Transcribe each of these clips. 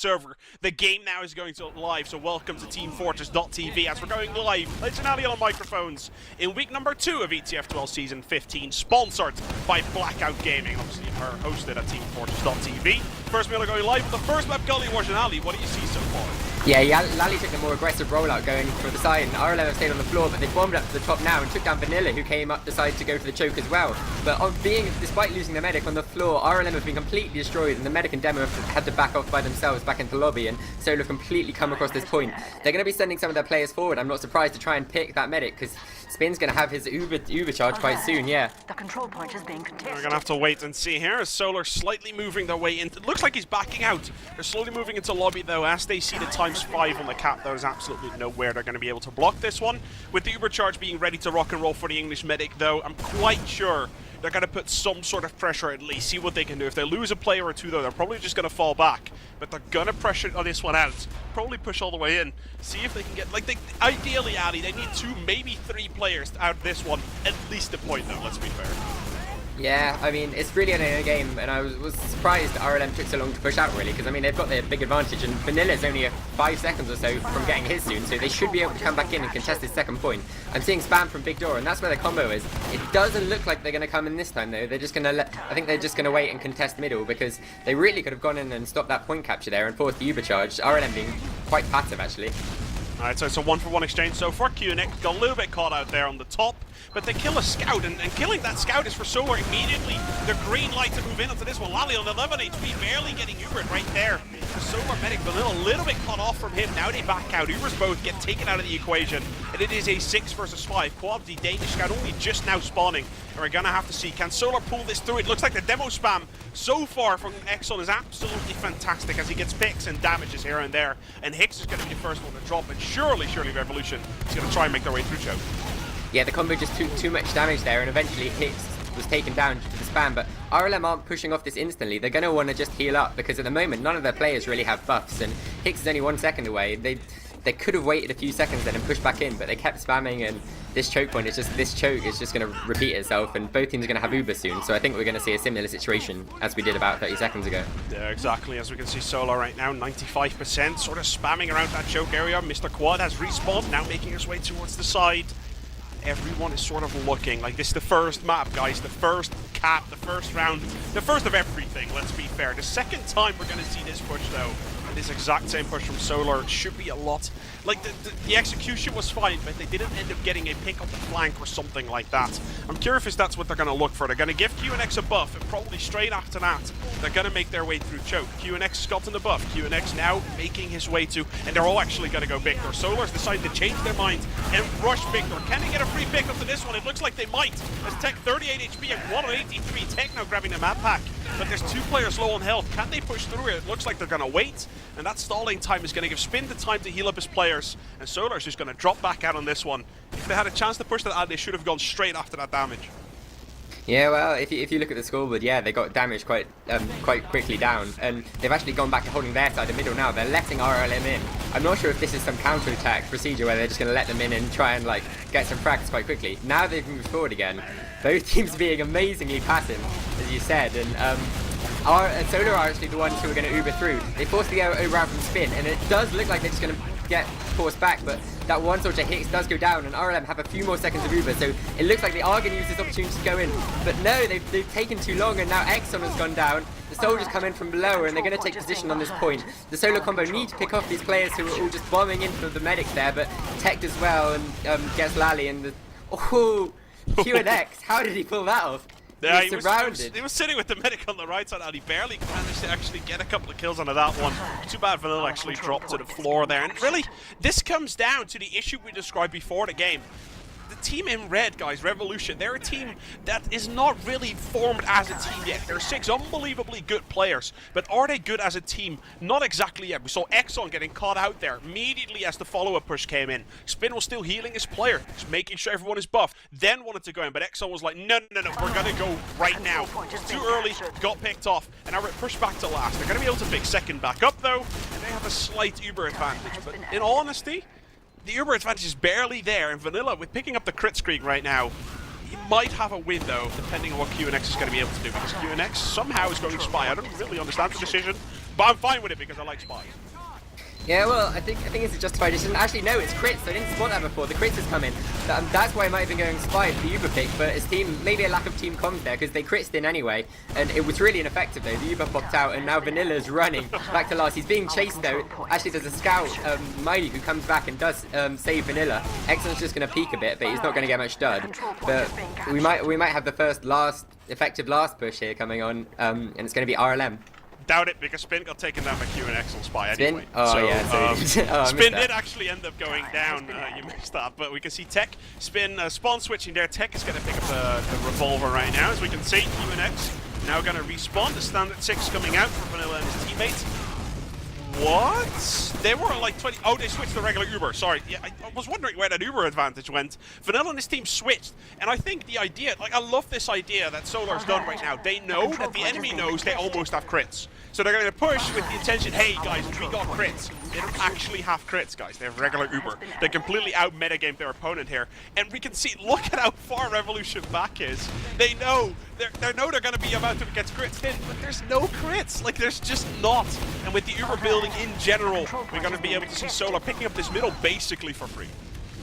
server. The game now is going to live, so welcome to teamfortress.tv as we're going live. Legend Ali on microphones in week number 2 of ETF2L Season 15, sponsored by Blackout Gaming, obviously hosted at teamfortress.tv. First, we're going live with the first map, Gully Legend Ali. What do you see so far? Yeah, Lally took the more aggressive rollout going for the side, and RLM have stayed on the floor, but they bombed up to the top now and took down Vanilla, who came up, decided to go for the choke as well. But despite losing the medic on the floor, RLM have been completely destroyed, and the medic and demo have had to back off by themselves back into the lobby, and Solo have completely come across this point. They're going to be sending some of their players forward. I'm not surprised to try and pick that medic, because Spin's going to have his Uber charge quite soon, yeah. The control point is being contested. We're going to have to wait and see here as Solar slightly moving their way in. It looks like he's backing out. They're slowly moving into lobby though as they see the ×5 on the cap. There's absolutely nowhere they're going to be able to block this one. With the Uber charge being ready to rock and roll for the English medic though, I'm quite sure they're going to put some sort of pressure at least, see what they can do. If they lose a player or two though, they're probably just going to fall back. But they're going to pressure this one out. Probably push all the way in. See if they can get, ideally, Ali, they need 2, maybe 3 players out of this one. At least a point though, let's be fair. Yeah, I mean, it's really an a game, and I was surprised RLM took so long to push out, really, because, I mean, they've got their big advantage, and Vanilla's only 5 seconds or so from getting his soon, so they should be able to come back in and contest his second point. I'm seeing spam from Big Door, and that's where the combo is. It doesn't look like they're going to come in this time, though. They're just going to I think they're just going to wait and contest middle, because they really could have gone in and stopped that point capture there and forced the Uber charge. RLM being quite passive, actually. Alright, so it's a 1-for-1 exchange so far. QNX got a little bit caught out there on the top, but they kill a scout, and killing that scout is for Solar immediately the green light to move in onto this one. Lally on 11 HP, barely getting Ubered right there. The Solar medic Vanilla a little bit cut off from him. Now they back out. Ubers both get taken out of the equation, and it is a 6 versus 5. Quality Danish scout only just now spawning, and we're gonna have to see, can Solar pull this through? It looks like the demo spam so far from Exxon is absolutely fantastic as he gets picks and damages here and there, and Hicks is going to be the first one to drop, and surely Revolution is going to try and make their way through choke. Yeah, the combo just took too much damage there, and eventually Hicks was taken down due to the spam, but RLM aren't pushing off this instantly. They're going to want to just heal up, because at the moment none of their players really have buffs, and Hicks is only 1 second away. They could have waited a few seconds then and pushed back in, but they kept spamming, and this choke point is this choke is just going to repeat itself, and both teams are going to have Uber soon, so I think we're going to see a similar situation as we did about 30 seconds ago. Yeah, exactly. As we can see, Solar right now 95%, sort of spamming around that choke area. Mr. Quad has respawned, now making his way towards the side. Everyone is sort of looking like this is the first map, guys, the first cap, the first round, the first of everything, let's be fair. The second time we're going to see this push though, this exact same push from Solar, should be a lot. Like, the execution was fine, but they didn't end up getting a pick up the flank or something like that. I'm curious if that's what they're going to look for. They're going to give QNX a buff, and probably straight after that, they're going to make their way through choke. QNX has gotten the buff. QNX now making his way to, and they're all actually going to go Victor. Solar's decided to change their mind and rush Victor. Can they get a free pick up to this one? It looks like they might, as Tech 38 HP and 183. Tech now grabbing the map pack, but there's 2 players low on health. Can they push through it? It looks like they're going to wait, and that stalling time is going to give Spin the time to heal up his players, and Solar's just going to drop back out on this one. If they had a chance to push that out, they should have gone straight after that damage. Yeah, well, if you look at the scoreboard, yeah, they got damaged quite quickly down, and they've actually gone back to holding their side of middle now. They're letting RLM in. I'm not sure if this is some counter-attack procedure where they're just going to let them in and try and get some frags quite quickly. Now they've moved forward again. Both teams being amazingly passive, as you said, and Solar are actually the ones who are going to Uber through. They forced the over out from Spin, and it does look like they're just going to get forced back, but that one soldier Hicks does go down, and RLM have a few more seconds of Uber, so it looks like they are going to use this opportunity to go in. But no, they've taken too long, and now Exxon has gone down. The soldiers come in from below, and they're going to take position on this point. The Solar combo need to pick off these players who are all just bombing in for the medics there, but Tech as well, and gets Lally, and the... Oh, QNX, how did he pull that off? Yeah, he was sitting with the medic on the right side, and he barely managed to actually get a couple of kills onto that one. Too bad Vanilla actually dropped to the floor there. And really, this comes down to the issue we described before the game. The team in red, guys, Revolution, they're a team that is not really formed as a team yet. They're 6 unbelievably good players, but are they good as a team? Not exactly yet. We saw Exxon getting caught out there immediately as the follow-up push came in. Spin was still healing his player, just making sure everyone is buffed, then wanted to go in, but Exxon was like, no, we're going to go right now. It's too early, got picked off, and now we're pushed back to last. They're going to be able to pick second back up, though, and they have a slight Uber advantage, but in all honesty, the Uber advantage is barely there, and Vanilla, with picking up the crit streak right now, he might have a window, depending on what QNX is going to be able to do, because QNX somehow is going Spy. I don't really understand the decision, But I'm fine with it because I like spies. Yeah, well, I think it's justified. It doesn't actually know it's crits. I didn't spot that before. The crits has come in. That's why I might have been going spy for the Uber pick, but his team, maybe a lack of team comms there, because they crits in anyway, and it was really ineffective though. The Uber popped out, and now Vanilla's running back to last. He's being chased though. Actually, there's a scout, Miley, who comes back and does save Vanilla. Exxon's just going to peek a bit, but he's not going to get much done. But we might have the effective last push here coming on, and it's going to be RLM. Doubt it, because Spin got taken down by Q and X on Spy Spin? anyway. Oh, so, yeah, so Spin did actually end up going down. You missed that, but we can see Tech. Spin spawn switching there. Tech is going to pick up the revolver right now, as we can see. Q and X now going to respawn. The standard 6 coming out for Vanilla and his teammates. What? They were like 20. Oh, they switched to regular Uber. Sorry. Yeah, I was wondering where that Uber advantage went. Vanilla and his team switched. And I think the idea, like, I love this idea that Solar's done right now. They know that the enemy knows they almost have crits. So they're going to push with the intention, hey, guys, we got crits. They don't actually have crits, guys. They have regular Uber. They completely out metagame their opponent here. And we can see, look at how far Revolution back is. They know. They know they're going to be about to get crits in, but there's no crits. Like, there's just not. And with the Uber building in general, we're going to be able to see Solar picking up this middle basically for free.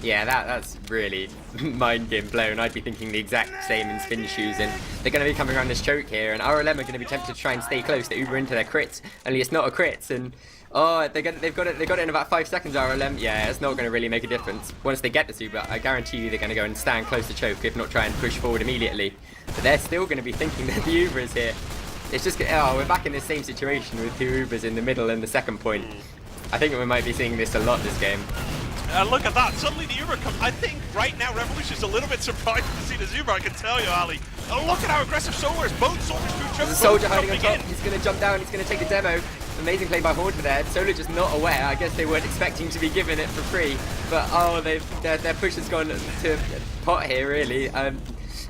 Yeah, that's really mind game blown. I'd be thinking the exact same in Spin shoes, and they're going to be coming around this choke here, and RLM are going to be tempted to try and stay close to Uber into their crits, only it's not a crits, and oh, they've got it in about 5 seconds, RLM. Yeah, it's not going to really make a difference once they get this Uber. I guarantee you they're going to go and stand close to choke, if not try and push forward immediately. But they're still going to be thinking that the Uber is here. It's just, oh, we're back in the same situation with 2 Ubers in the middle and the second point. I think we might be seeing this a lot this game. Look at that. Suddenly the Uber comes. I think right now Revolution's a little bit surprised to see this Uber, I can tell you, Ali. Oh, look at how aggressive Solar is. Both soldiers through choke. There's a soldier hiding on top. He's going to jump down. He's going to take the demo. Amazing play by Haunter there. Solar just not aware. I guess they weren't expecting to be given it for free. But, oh, their push has gone to pot here, really.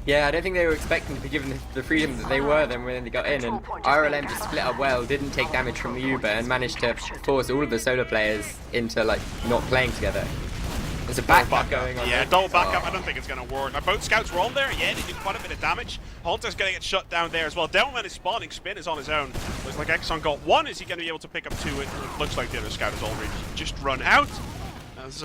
Yeah, I don't think they were expecting to be given the freedom that they were then when they got in, and RLM just split up well, didn't take damage from the Uber, and managed to force all of the Solar players into, like, not playing together. There's a backup going on. Yeah, double backup. I don't think it's going to work. Both scouts were on there. Yeah, they did quite a bit of damage. Hunter's going to get shut down there as well. Devilman is spawning. Spin is on his own. Looks like Exxon got 1. Is he going to be able to pick up 2? It looks like the other scout has already just run out. As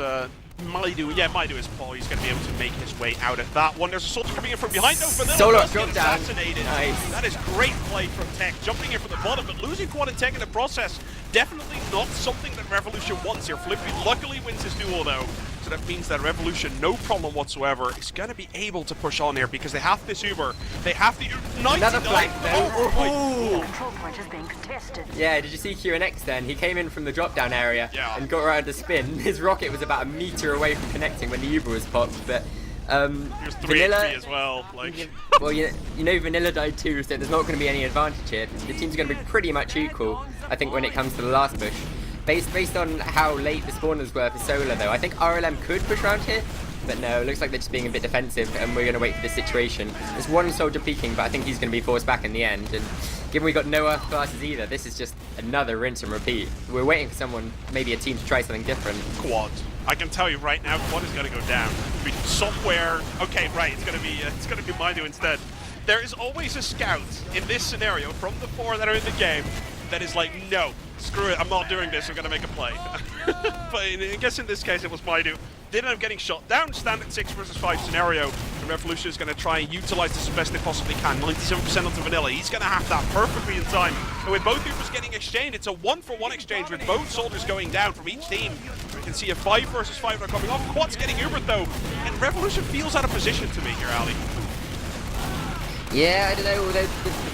Maidu is Paul. He's going to be able to make his way out of that one. There's a soldier coming in from behind. No, Vanilla Solar does get drop down. assassinated. Nice. That is great play from Tech. Jumping in from the bottom, but losing Quad and Tech in the process. Definitely not something that Revolution wants here. Flippy luckily wins his duel though. So that means that Revolution, no problem whatsoever, is going to be able to push on here because they have this Uber. They have the 99. Another flank though. Oh, Control point is being contested. Yeah, did you see QNX then? He came in from the drop down area and got around to Spin. His rocket was about a meter away from connecting when the Uber was popped, but There's 3 Vanilla HP as well. Like, well, you know Vanilla died too, so there's not going to be any advantage here. The teams are going to be pretty much equal, I think, when it comes to the last push. Based on how late the spawners were for Solar, though, I think RLM could push around here, but no, it looks like they're just being a bit defensive, and we're going to wait for this situation. There's 1 soldier peeking, but I think he's going to be forced back in the end, and given we got no Earth classes either, this is just another rinse and repeat. We're waiting for someone, maybe a team, to try something different. Quad. I can tell you right now, Quad is going to go down. Be somewhere. Okay, right. It's going to be Maidu instead. There is always a scout in this scenario from the 4 that are in the game that is like, no, screw it, I'm not doing this, I'm going to make a play. But I guess in this case it was Maidu. Did end up getting shot down, standard 6 versus 5 scenario. And Revolution is going to try and utilize this as best they possibly can. 97% onto Vanilla. He's going to have that perfectly in time. And with both Ubers getting exchanged, it's a 1-for-1 exchange with both soldiers going down from each team. We can see a 5 versus 5 are coming off. Quad's getting Ubered though. And Revolution feels out of position to me here, Ali. Yeah, I don't know, the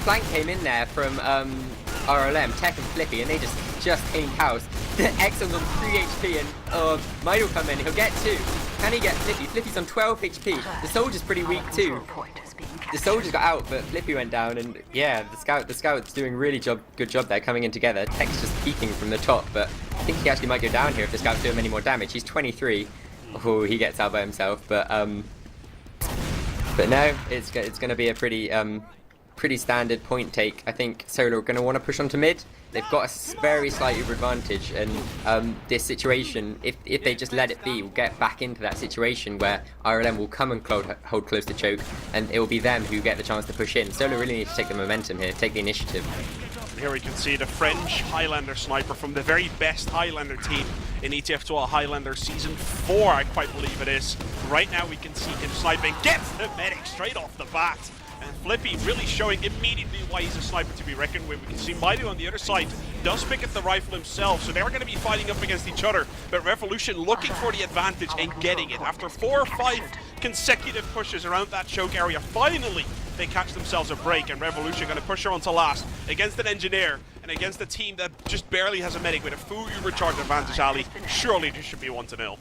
flank came in there from RLM, Tech and Flippy, and they just came house. Exxon's on 3 HP, and Maidu will come in, he'll get 2. Can he get Flippy? Flippy's on 12 HP. The soldier's pretty weak too. The soldiers got out, but Flippy went down, and yeah, the scout's doing really good job there, coming in together. Tech's just peeking from the top, but I think he actually might go down here if the scout's doing any more damage. He's 23. Oh, he gets out by himself, but no, it's going to be a pretty standard point take. I think Solar are going to want to push onto mid. They've got a very slight Uber advantage, and this situation, if they just let it be, will get back into that situation where RLM will come and hold close to choke, and it will be them who get the chance to push in. Solar really need to take the momentum here, take the initiative. Here we can see the French Highlander sniper from the very best Highlander team in ETF2L Highlander Season 4, I quite believe it is. Right now we can see him sniping, gets the medic straight off the bat. And Flippy really showing immediately why he's a sniper to be reckoned with. We can see Maidu on the other side does pick up the rifle himself, so they're going to be fighting up against each other. But Revolution looking for the advantage and getting it. After 4 or 5 consecutive pushes around that choke area, finally they catch themselves a break, and Revolution going to push her on to last against an engineer and against a team that just barely has a medic with a full uber-charged advantage, Ali. Surely this should be 1-0.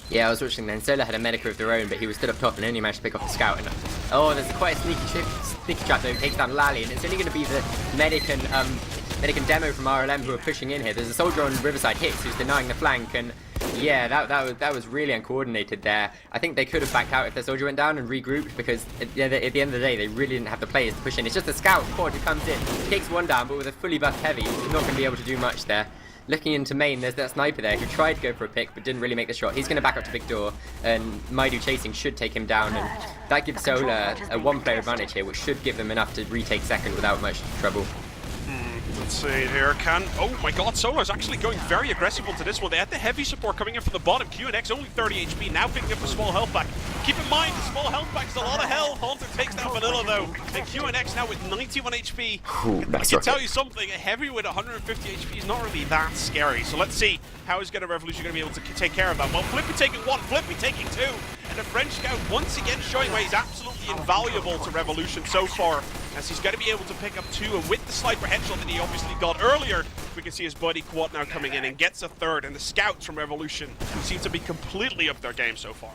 Yeah, I was watching then. Solar had a medic of their own, but he was stood up top and only managed to pick off the scout. And oh, there's quite a sneaky trap though. Takes down Lally, and it's only going to be the medic and demo from RLM who are pushing in here. There's a soldier on Riverside Hicks who's denying the flank, and yeah, that was really uncoordinated there. I think they could have backed out if their soldier went down and regrouped, because at the end of the day, they really didn't have the players to push in. It's just a scout quad who comes in, takes one down, but with a fully buffed heavy, he's not going to be able to do much there. Looking into main, there's that sniper there who tried to go for a pick but didn't really make the shot. He's going to back up to big door, and Maidu chasing should take him down, and that gives Solar a one-player advantage here, which should give them enough to retake second without much trouble. Let's see here, oh my god, Solar's actually going very aggressive into this one. They had the heavy support coming in from the bottom. QNX only 30 HP, now picking up the small health pack. Keep in mind, the small health pack is a lot of health. Haunter takes down Vanilla though, and QNX now with 91 HP. Ooh, I can tell you something, a heavy with 150 HP is not really that scary. So let's see, how is Revolution going to be able to take care of that? Well, Flippy taking 1, Flippy taking 2. And the French scout once again showing why he's absolutely invaluable to Revolution so far, as he's going to be able to pick up 2, and with the sniper headshot that he obviously got earlier, we can see his buddy Quad now coming in and gets a 3rd, and the scouts from Revolution who seem to be completely up their game so far.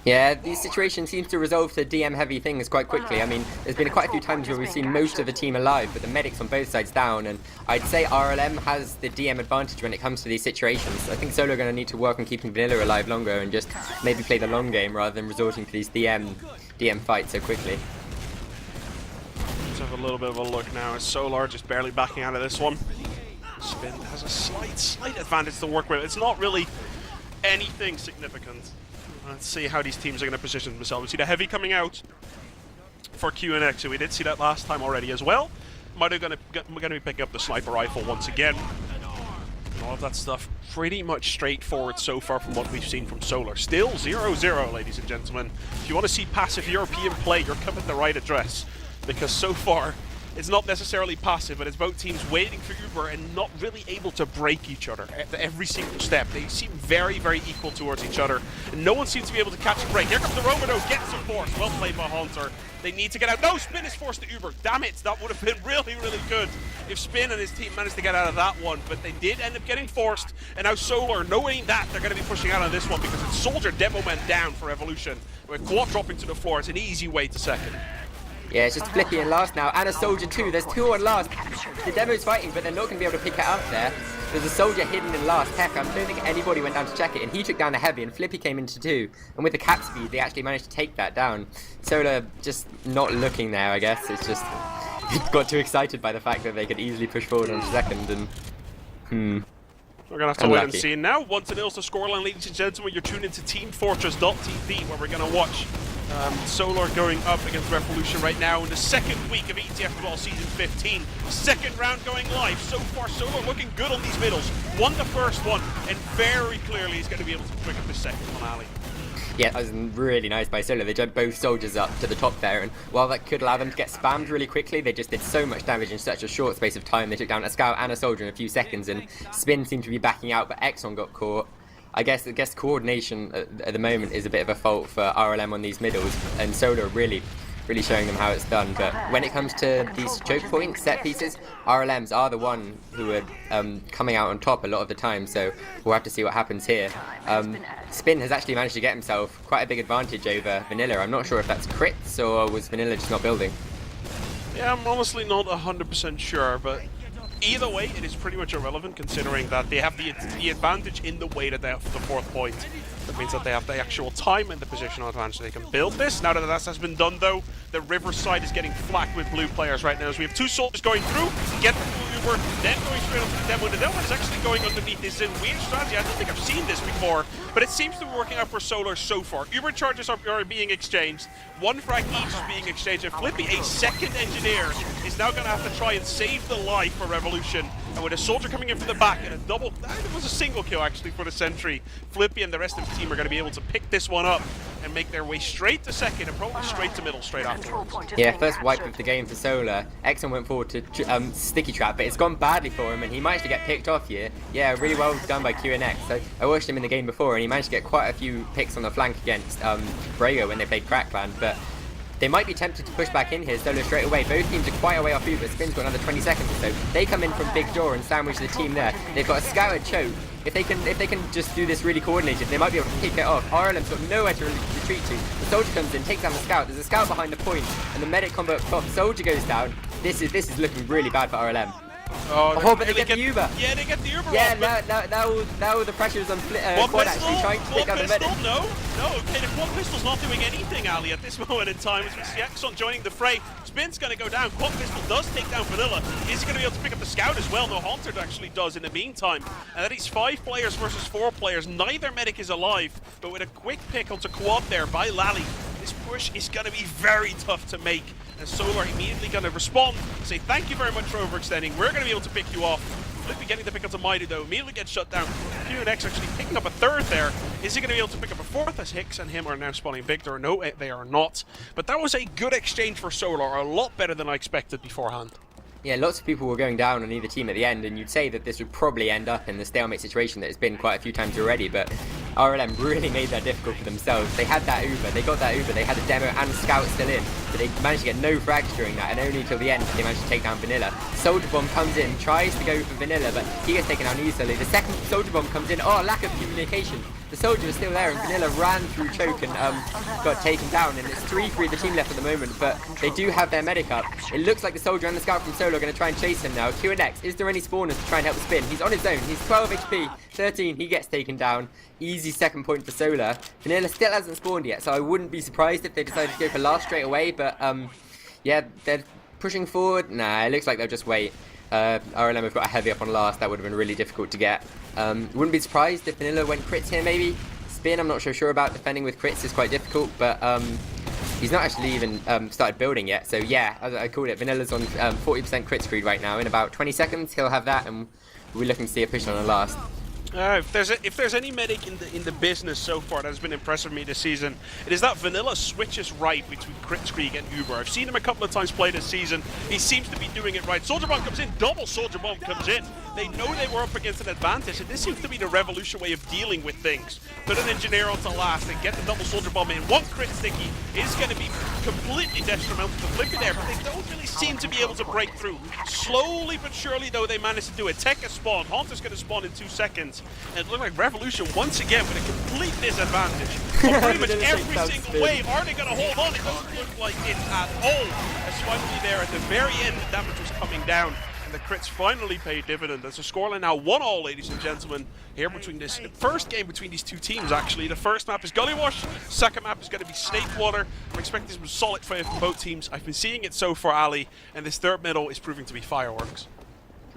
Yeah, these situations seem to resolve to DM heavy things quite quickly. I mean, there's been quite a few times where we've seen most of the team alive, but the medics on both sides down, and I'd say RLM has the DM advantage when it comes to these situations. I think Solo are going to need to work on keeping Vanilla alive longer and just maybe play the long game rather than resorting to these DM fights so quickly. Let's have a little bit of a look now as Solar just barely backing out of this one. Spin has a slight advantage to work with. It's not really anything significant. Let's see how these teams are going to position themselves. We see the heavy coming out for QNX, so we did see that last time already as well. We're going to be picking up the sniper rifle once again. And all of that stuff pretty much straightforward so far from what we've seen from Solar. Still 0-0, ladies and gentlemen. If you want to see passive European play, you're coming to the right address, because so far it's not necessarily passive, but it's both teams waiting for Uber and not really able to break each other at every single step. They seem very, very equal towards each other, and no one seems to be able to catch a break. Here comes the Rover though, gets some force. Well played by Haunter. They need to get out. No, Spin is forced to Uber. Damn it, that would have been really, really good if Spin and his team managed to get out of that one, but they did end up getting forced, and now Solar, knowing that, they're going to be pushing out on this one because it's Soldier Demo Man down for Revolution. With Quad dropping to the floor, it's an easy way to second. Yeah, it's just Flippy in last now, and a soldier too. There's 2 on last. The demo's fighting, but they're not going to be able to pick it up there. There's a soldier hidden in last. Heck, I don't think anybody went down to check it, and he took down the heavy, and Flippy came into 2. And with the cap speed, they actually managed to take that down. Solar just not looking there, I guess. It's just, he got too excited by the fact that they could easily push forward on second, and we're going to have to wait and see. Now, 1-0's the scoreline, ladies and gentlemen. You're tuned into teamfortress.tv, where we're going to watch Solar going up against Revolution right now in the second week of ETF2L Season 15. Second round going live. So far, Solar looking good on these middles. Won the first one, and very clearly he's going to be able to pick up the second one, Ali. Yeah, that was really nice by Solar. They jumped both soldiers up to the top there, and while that could allow them to get spammed really quickly, they just did so much damage in such a short space of time. They took down a scout and a soldier in a few seconds, and Spin seemed to be backing out, but Exxon got caught. I guess coordination at the moment is a bit of a fault for RLM on these middles, and Solar really showing them how it's done. But when it comes to these choke points, set pieces, RLMs are the one who are coming out on top a lot of the time, so we'll have to see what happens here. Spin has actually managed to get himself quite a big advantage over Vanilla. I'm not sure if that's crits or was Vanilla just not building. Yeah, I'm honestly not 100% sure, but either way, it is pretty much irrelevant considering that they have the advantage in the way that they have the 4th point. That means that they have the actual time and the positional advantage, so they can build this. Now that that has been done though, the Riverside is getting flacked with blue players right now, as we have 2 soldiers going through, get the full over, then going straight up to the demo. The demo is actually going underneath this in weird strategy. I don't think I've seen this before, but it seems to be working out for Solar so far. Uber charges are being exchanged. One frag each is being exchanged, and Flippy, a second engineer, is now going to have to try and save the life for Revolution. And with a soldier coming in from the back and a double, it was a single kill actually for the sentry. Flippy and the rest of the team are going to be able to pick this one up and make their way straight to second and probably straight to middle straight afterwards. Yeah, first wipe of the game for Solar. Exxon went forward to Sticky Trap, but it's gone badly for him, and he managed to get picked off here. Yeah, really well done by QNX. So I watched him in the game before, and he managed to get quite a few picks on the flank against Brago when they played Crack Band, but they might be tempted to push back in here. Solar straight away. Both teams are quite a way off Uber. Spin's got another 20 seconds or so. They come in from Big Door and sandwich the team there. They've got a scouted choke. If they can just do this really coordinated, they might be able to pick it off. RLM's got nowhere to retreat to. The soldier comes in, takes down the scout. There's a scout behind the point, and the medic combo up top. Soldier goes down. This is looking really bad for RLM. Oh, but they get the Uber. Yeah, they get the Uber. Yeah, now the pressure's on Quad actually trying to pick up the medic. No, okay, the Quad Pistol's not doing anything, Ali, at this moment in time. As we see Exxon joining the fray. Spin's going to go down. Quad Pistol does take down Vanilla. Is he going to be able to pick up the scout as well? No, Haunted actually does in the meantime. And that is 5 players versus 4 players. Neither medic is alive, but with a quick pick onto Quad there by Lally, this push is going to be very tough to make. And Solar immediately going to respond, say thank you very much for overextending. We're going to be able to pick you off. Flippy getting the pick up to Mighty though, immediately gets shut down. QNX actually picking up a third there. Is he going to be able to pick up a fourth as Hicks and him are now spawning Victor? No, they are not. But that was a good exchange for Solar, a lot better than I expected beforehand. Yeah, lots of people were going down on either team at the end, and you'd say that this would probably end up in the stalemate situation that it's been quite a few times already, but RLM really made that difficult for themselves. They had that Uber, they got that Uber, they had a demo and scout still in, but they managed to get no frags during that, and only until the end they managed to take down Vanilla. Soldier Bomb comes in, tries to go for Vanilla, but he gets taken down easily. The second Soldier Bomb comes in, lack of communication. The soldier is still there, and Vanilla ran through choke and got taken down, and it's 3-3 the team left at the moment, but they do have their medic up. It looks like the soldier and the scout from Solo are going to try and chase him now. QNX, is there any spawners to try and help the Spin? He's on his own, he's 12 HP, 13, he gets taken down. Easy second point for Solar. Vanilla still hasn't spawned yet, so I wouldn't be surprised if they decided to go for last straight away, but yeah, they're pushing forward. Nah, it looks like they'll just wait. RLM have got a heavy up on last. That would have been really difficult to get. Wouldn't be surprised if Vanilla went crits here maybe. Spin, I'm not so sure about. Defending with crits is quite difficult, but he's not actually even started building yet. So yeah, as I called it, Vanilla's on 40% crit screen right now. In about 20 seconds he'll have that, and we're looking to see a push on the last. If there's any medic in the business so far that has been impressive with me this season, it is that Vanilla switches right between Kritzkrieg and Uber. I've seen him a couple of times play this season. He seems to be doing it right. Soldier Bomb comes in, double Soldier Bomb comes in. They know they were up against an advantage, and this seems to be the Revolution way of dealing with things. Put an engineer onto last and get the double Soldier Bomb in. One crit sticky is going to be completely detrimental to Flippy there, but they don't really seem to be able to break through. Slowly but surely though, they managed to do it. Tech has spawned. Haunter's going to spawn in 2 seconds. And it looked like Revolution once again with a complete disadvantage. So pretty much every single way, are they going to hold on? It doesn't look like it at all. As finally there at the very end, the damage was coming down. And the crits finally paid dividend. There's a scoreline now 1-1, ladies and gentlemen, here between this first game between these two teams, actually. The first map is Gully Wash, second map is going to be Snake Water. I'm expecting some solid fire from both teams. I've been seeing it so far, Ali, and this third middle is proving to be fireworks.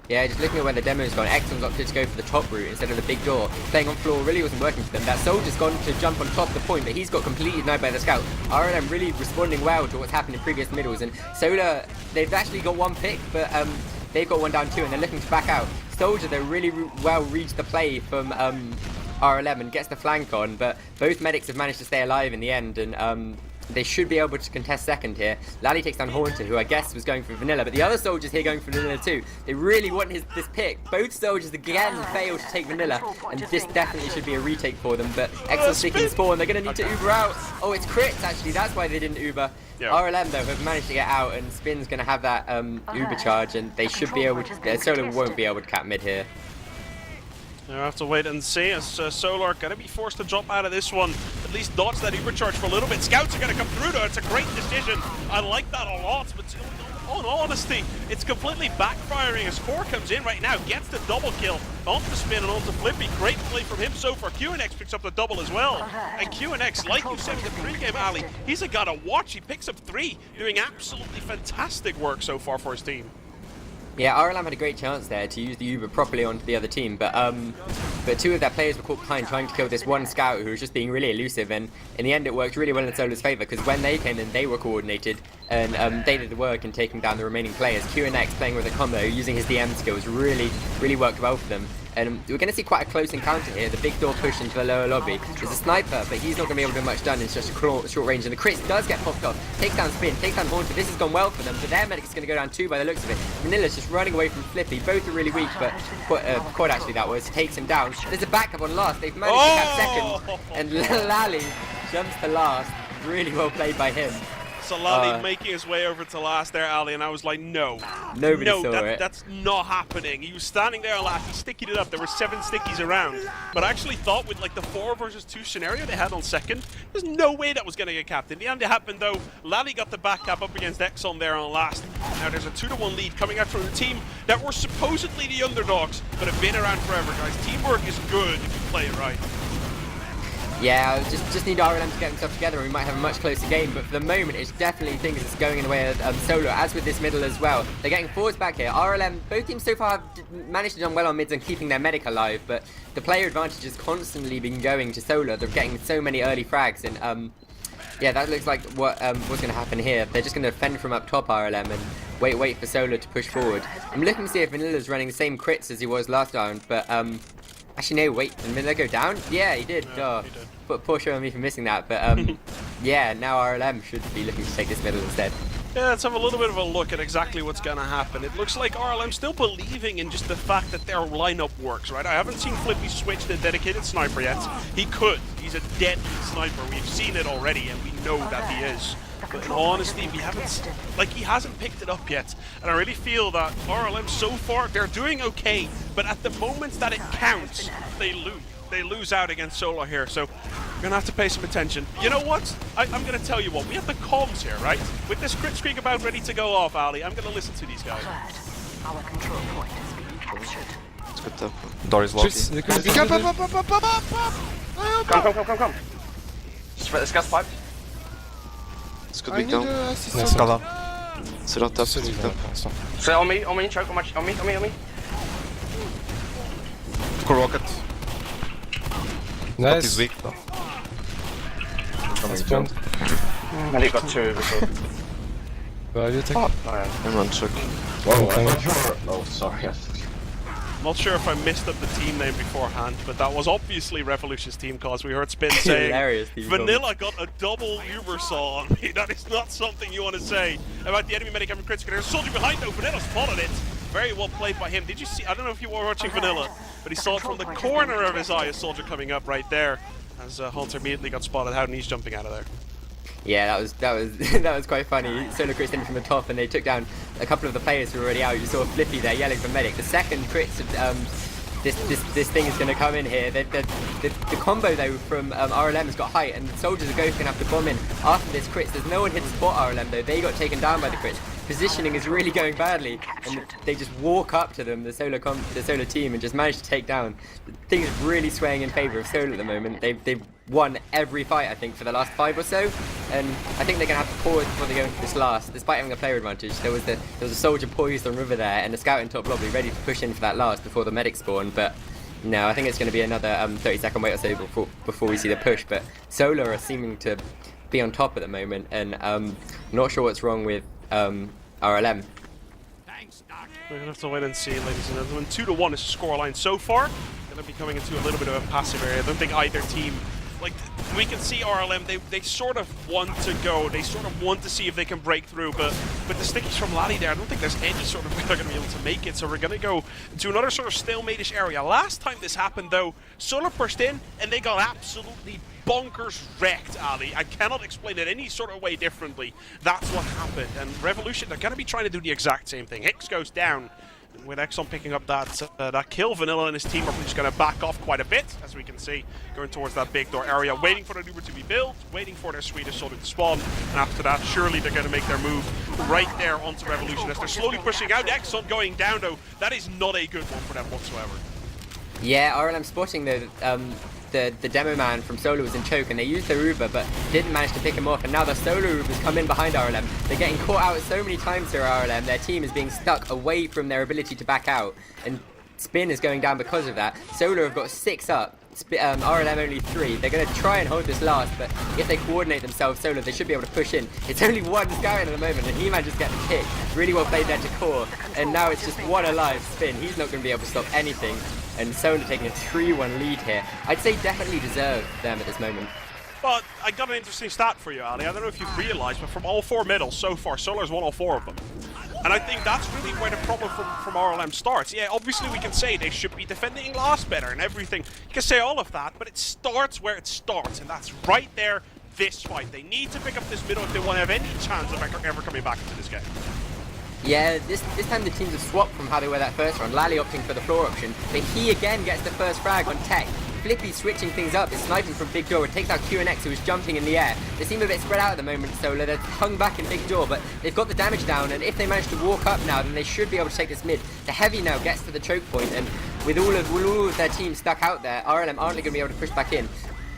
Yeah, just looking at where the demo's gone, Exxon's opted to go for the top route instead of the big door. Playing on floor really wasn't working for them. That soldier's gone to jump on top of the point, but he's got completely denied by the scout. RLM really responding well to what's happened in previous middles, and Solar, they've actually got one pick, but they've got one down too, and they're looking to back out. Soldier, they really well reads the play from RLM and gets the flank on, but both medics have managed to stay alive in the end, and they should be able to contest second here. Lally takes down Haunter, who I guess was going for Vanilla, but the other soldiers here going for Vanilla too. They really want this pick. Both soldiers again fail to take Vanilla, and this definitely should be a retake for them, but Exxon's sticking spawn. They're going to need to Uber out. Oh, it's crits actually, that's why they didn't Uber. Yeah. RLM though have managed to get out, and Spin's going to have that Uber charge, and they should be able to, Solar won't be able to cap mid here. We'll have to wait and see as Solar going to be forced to drop out of this one. At least dodge that Uber charge for a little bit. Scouts are going to come through though. It's a great decision. I like that a lot, but in all honesty, it's completely backfiring as Core comes in right now, gets the double kill onto Spin and onto Flippy. Great play from him so far. QNX picks up the double as well. And QNX, like you said in the pregame, Ali, he's a guy to watch. He picks up 3, doing absolutely fantastic work so far for his team. Yeah, RLM had a great chance there to use the Uber properly onto the other team, but two of their players were caught behind trying to kill this one scout who was just being really elusive, and in the end it worked really well in Solar's favour, because when they came in they were coordinated, and they did the work in taking down the remaining players. QNX playing with a combo, using his DM skills, really worked well for them. And we're going to see quite a close encounter here. The big door push into the lower lobby. There's a sniper, but he's not going to be able to do much done. It's just a short range. And the crit does get popped off. Takes down Spin, takes down Haunted. This has gone well for them, but their medic is going to go down too by the looks of it. Vanilla's just running away from Flippy. Both are really weak, but Quad actually that was, takes him down. There's a backup on last. They've managed to catch second. And Lally jumps to last. Really well played by him. So Lally making his way over to last there, Ali, and I was like, no. Nobody saw it. That's not happening. He was standing there last, he stickied it up. There were 7 stickies around. But I actually thought with like the 4 versus 2 scenario they had on second, there's no way that was going to get capped. In the end it happened though. Lally got the back cap up against Exxon there on last. Now there's a 2-1 lead coming out from the team that were supposedly the underdogs, but have been around forever, guys. Teamwork is good if you play it right. Yeah, just need RLM to get themselves together and we might have a much closer game, but for the moment it's definitely things that's going in the way of Solar, as with this middle as well. They're getting forwards back here. RLM, both teams so far have managed to do well on mids and keeping their medic alive, but the player advantage has constantly been going to Solar. They're getting so many early frags, and yeah, that looks like what's going to happen here. They're just going to defend from up top, RLM, and wait for Solar to push forward. I'm looking to see if Vanilla's running the same crits as he was last round, but actually no, wait, did Vanilla go down? Yeah, he did. Yeah, he did. Poor show on me for missing that, but yeah, now RLM should be looking to take this middle instead. Yeah, let's have a little bit of a look at exactly what's going to happen. It looks like RLM still believing in just the fact that their lineup works, right? I haven't seen Flippy switch to a dedicated sniper yet. He could. He's a deadly sniper. We've seen it already, and we know that he is. But in all honesty, he hasn't picked it up yet. And I really feel that RLM so far, they're doing okay, but at the moments that it counts, they lose. They lose out against Solar here, so we're gonna have to pay some attention. You know what? I'm gonna tell you what. We have the comms here, right? With this crit streak about ready to go off, Ali, I'm gonna listen to these guys. Our control point is being captured. It's good tempo. Door is locked. Come. Let's gas pipe. This could be down. Still on top, still top. So on me, choke, on me. Cool rocket. Nice. He's weak though. And he got 2 before. Where are you taking? I'm on check. Oh, sorry. Not sure if I missed up the team name beforehand, but that was obviously Revolution's team cause we heard Spin saying Vanilla got a double Uber saw on me. That is not something you want to say about the enemy medic having critical. There's a soldier behind though. Vanilla spotted it. Very well played by him. Did you see? I don't know if you were watching Vanilla, but he saw it from the corner of his eye. A soldier coming up right there, as Hunter immediately got spotted out and he's jumping out of there. Yeah, that was quite funny. Solar crits in from the top, and they took down a couple of the players who were already out. You saw Flippy there yelling for medic. The second crits, this thing is going to come in here. The combo though from RLM has got height, and the soldiers are going to have to bomb in after this crits. There's no one here to spot RLM though. They got taken down by the crits. Positioning is really going badly, and they just walk up to them, the Solar team, and just manage to take down. The thing is really swaying in favour of Solar at the moment. They've won every fight, I think, for the last 5 or so, and I think they're going to have to pause before they go into this last, despite having a player advantage. There was a soldier poised on river there, and a scout in top lobby ready to push in for that last before the medic spawn, but no, I think it's going to be another 30-second wait or so before we see the push, but Solar are seeming to be on top at the moment, and not sure what's wrong with RLM. We're gonna have to wait and see, ladies and gentlemen. 2-1 is the scoreline so far. Gonna be coming into a little bit of a passive area. I don't think either team, like, we can see RLM, they sort of want to go. They sort of want to see if they can break through, but with the stickies from Lally there, I don't think there's any sort of way they're gonna be able to make it. So we're gonna go into another sort of stalemate-ish area. Last time this happened though, Solar pushed in and they got absolutely bonkers wrecked, Ali. I cannot explain it any sort of way differently. That's what happened. And Revolution, they're going to be trying to do the exact same thing. Hicks goes down. And with Exxon picking up that kill, Vanilla and his team are just going to back off quite a bit, as we can see, going towards that big door area, waiting for the Uber to be built, waiting for their Swedish soldier to spawn. And after that, surely they're going to make their move right there onto Revolution as they're slowly pushing out. Exxon going down, though. That is not a good one for them whatsoever. Yeah, RLM spotting the demo man from Solar was in choke, and they used their Uber but didn't manage to pick him off, and now the Solar Ubers come in behind RLM. They're getting caught out so many times here, RLM. Their team is being stuck away from their ability to back out, and Spin is going down because of that. Solar have got 6 up, RLM only 3. They're going to try and hold this last, but if they coordinate themselves, Solar, they should be able to push in. It's only one Skyrim at the moment, and he manages to get the kick. Really well played there to Core, and now it's just one alive. Spin, he's not going to be able to stop anything, and Solar taking a 3-1 lead here. I'd say definitely deserve them at this moment. But I got an interesting stat for you, Ali. I don't know if you've realised, but from all 4 middles so far, Solar's won all 4 of them. And I think that's really where the problem from RLM starts. Yeah, obviously we can say they should be defending last better and everything. You can say all of that, but it starts where it starts, and that's right there, this fight. They need to pick up this middle if they want to have any chance of ever coming back into this game. Yeah, this time the teams have swapped from how they were that first round. Lally opting for the floor option, but he again gets the first frag on Tech. Flippy switching things up, is sniping from Big Door. It takes out QNX, who is jumping in the air. They seem a bit spread out at the moment, Solar. They're hung back in Big Door, but they've got the damage down, and if they manage to walk up now, then they should be able to take this mid. The Heavy now gets to the choke point, and with all of their team stuck out there, RLM aren't going to be able to push back in.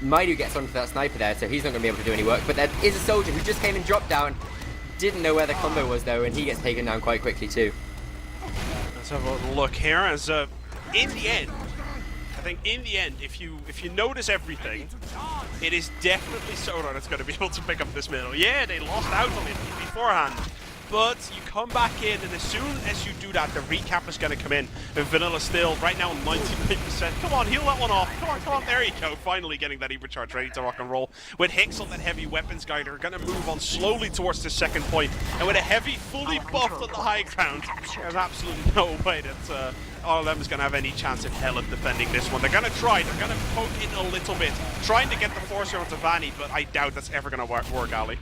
Maidu gets onto that sniper there, so he's not going to be able to do any work, but there is a soldier who just came and dropped down. Didn't know where the combo was, though, and he gets taken down quite quickly, too. Let's have a look here, as in the end, I think in the end, if you notice everything, it is definitely Solar that's going to be able to pick up this middle. Yeah, they lost out on it beforehand, but you come back in, and as soon as you do that, the recap is going to come in. And Vanilla still, right now, 99%. Come on, heal that one off. Come on, there you go. Finally getting that Uber charge ready to rock and roll. With Hicks on that heavy weapons guy, they're going to move on slowly towards the second point. And with a heavy fully buffed on the high ground, there's absolutely no way that RLM is going to have any chance in hell of defending this one. They're going to try. They're going to poke in a little bit, trying to get the Forcer onto Vanny, but I doubt that's ever going to work, Ali.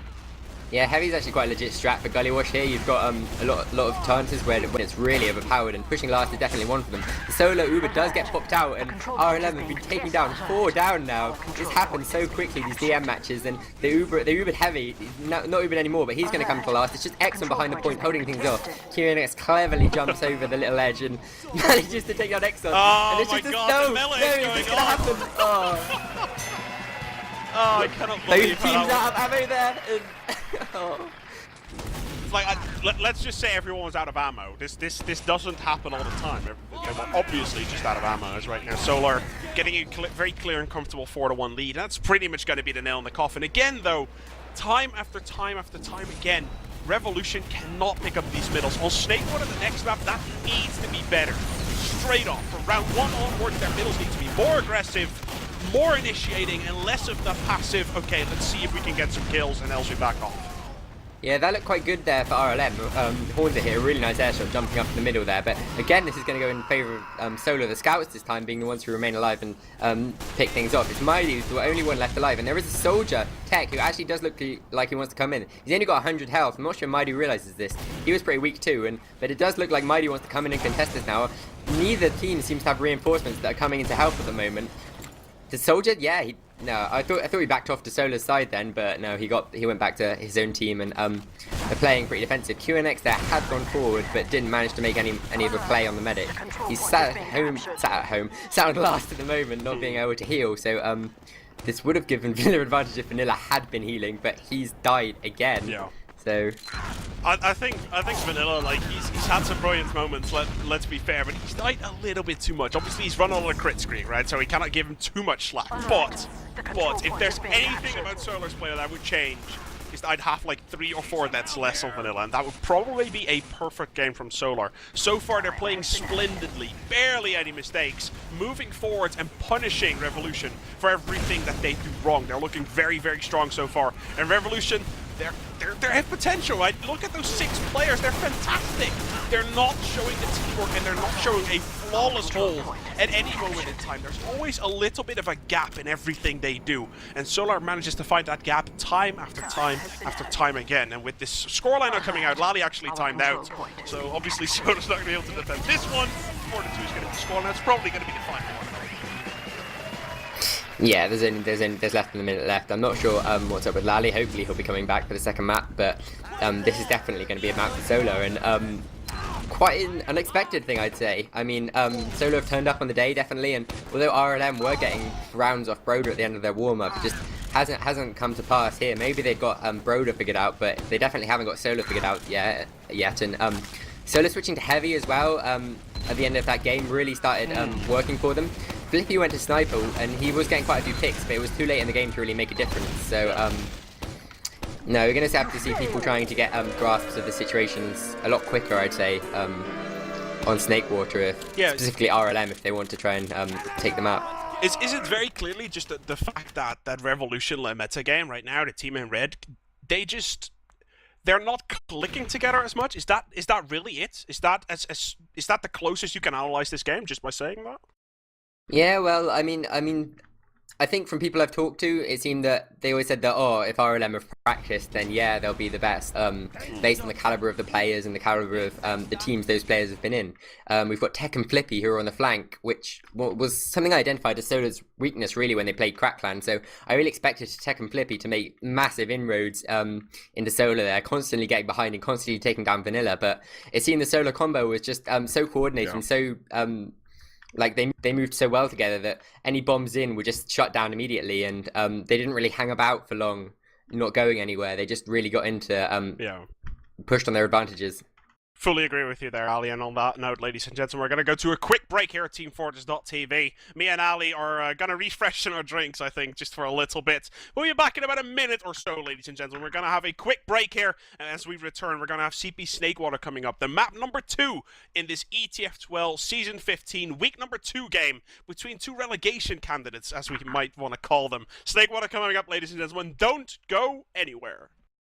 Yeah, Heavy's actually quite a legit strat for Gully Wash here. You've got a lot of chances when it's really overpowered, and pushing last is definitely one for them. The Solo Uber does get popped out, and RLM have been taking down 4 down now. This happens so quickly, these DM matches, and they Ubered Heavy, not Ubered anymore, but he's going to come for last. It's just Exxon behind the point, holding things off. QNX cleverly jumps over the little edge and manages to take down Exxon. Oh and it's my just god, the melee is going going on. Oh. Oh, I cannot Those believe teams how out of ammo there. Oh. like, let's just say everyone was out of ammo. This doesn't happen all the time. They were obviously just out of ammo as right now. Solar getting a very clear and comfortable 4-1 lead. That's pretty much going to be the nail in the coffin. Again, though, time after time after time again, Revolution cannot pick up these middles. On Snakewater, the next map, that needs to be better. Straight off, from round 1 onward, their middles need to be more aggressive, more initiating, and less of the passive, okay, let's see if we can get some kills, and else we back off. Yeah, that looked quite good there for RLM. Horns are here, really nice airshot jumping up in the middle there. But again, this is going to go in favour of Solar. The scouts this time being the ones who remain alive and pick things off. It's Mighty who's the only one left alive. And there is a soldier, Tech, who actually does look like he wants to come in. He's only got 100 health. I'm not sure Mighty realises this. He was pretty weak too, but it does look like Mighty wants to come in and contest this now. Neither team seems to have reinforcements that are coming in to help at the moment. The soldier, yeah, no, I thought he backed off to Solar's side then, but no, he went back to his own team, and they're playing pretty defensive. QNX there had gone forward, but didn't manage to make any of a play on the medic. He's sat on last at the moment, not being able to heal. So this would have given Vanilla advantage if Vanilla had been healing, but he's died again. Yeah. So I think Vanilla, like, he's had some brilliant moments, let's be fair, but he's died a little bit too much. Obviously he's run on a crit screen, right, so we cannot give him too much slack, but if there's anything about Solar's player that would change, is I'd have like 3 or 4 deaths less on Vanilla, and that would probably be a perfect game from Solar. So far they're playing splendidly, barely any mistakes, moving forwards and punishing Revolution for everything that they do wrong. They're looking very, very strong so far, and Revolution, they have potential, right? Look at those 6 players, they're fantastic. They're not showing the teamwork, and they're not showing a flawless hold at any moment in time. There's always a little bit of a gap in everything they do, and Solar manages to find that gap time after time after time again. And with this scoreline not coming out, Lally actually timed out, so obviously Solar's not going to be able to defend this one. 4-2 is going to be scoreline. It's probably going to be the final one. yeah, there's less than a minute left. I'm not sure what's up with Lally. Hopefully he'll be coming back for the second map, but this is definitely going to be a map for Solar, and quite an unexpected thing, I'd say. I mean, Solo have turned up on the day, definitely, and although RLM were getting rounds off Broder at the end of their warm-up, just hasn't come to pass here. Maybe they've got Broder figured out, but they definitely haven't got Solo figured out yet. And Solo switching to Heavy as well at the end of that game really started working for them. Flippy went to Sniper, and he was getting quite a few picks, but it was too late in the game to really make a difference. So, no, we're going to have to see people trying to get grasps of the situations a lot quicker, I'd say, on Snakewater, specifically RLM, if they want to try and take them out. Is it very clearly just the fact that Revolution metagame right now, the team in red, they're not clicking together as much? Is that really it? Is that is that the closest you can analyze this game just by saying that? Yeah, well, I mean, I think from people I've talked to, it seemed that they always said that, oh, if RLM have practiced, then yeah, they'll be the best, based on the caliber of the players and the caliber of the teams those players have been in. We've got Tech and Flippy who are on the flank, which was something I identified as Solo's weakness really when they played Crackland. So I really expected Tech and Flippy to make massive inroads into Solo there, constantly getting behind and constantly taking down Vanilla. But it seemed the Solo combo was just so coordinated and so like they moved so well together that any bombs in were just shut down immediately, and they didn't really hang about for long, not going anywhere. They just really got into pushed on their advantages. Fully agree with you there, Ali. And on that note, ladies and gentlemen, we're going to go to a quick break here at teamfortress.tv. Me and Ali are going to refresh our drinks, I think, just for a little bit. We'll be back in about a minute or so, ladies and gentlemen. We're going to have a quick break here, and as we return, we're going to have CP Snakewater coming up. The map number 2 in this ETF2L Season 15, Week number 2 game between two relegation candidates, as we might want to call them. Snakewater coming up, ladies and gentlemen. Don't go anywhere.